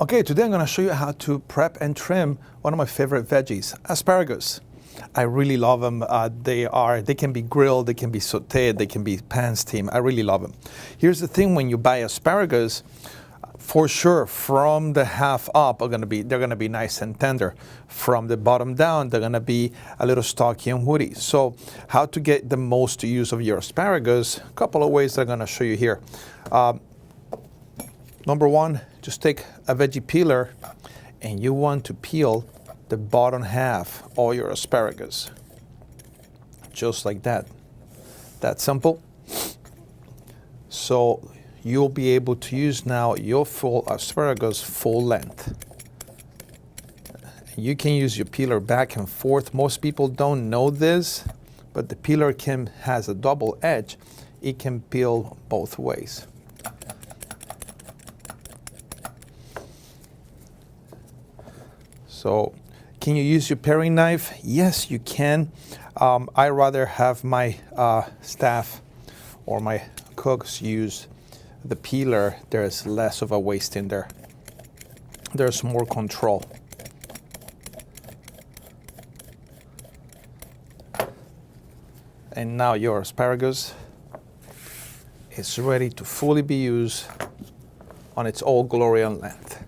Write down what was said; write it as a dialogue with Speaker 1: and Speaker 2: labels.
Speaker 1: Okay, today I'm going to show you how to prep and trim one of my favorite veggies, asparagus. I really love them. They can be grilled, they can be sauteed, they can be pan steamed. I really love them. Here's the thing: when you buy asparagus, for sure, from the half up, they're gonna be nice and tender. From the bottom down, they're gonna be a little stocky and woody. So, how to get the most use of your asparagus? A couple of ways that I'm gonna show you here. Number one, just take a veggie peeler and you want to peel the bottom half of your asparagus. Just like that. That's simple. So you'll be able to use now your full asparagus full length. You can use your peeler back and forth. Most people don't know this, but the peeler has a double edge. It can peel both ways. So, can you use your paring knife? Yes, you can. I rather have my staff or my cooks use the peeler. There's less of a waste in there. There's more control. And now your asparagus is ready to fully be used on its all glory and length.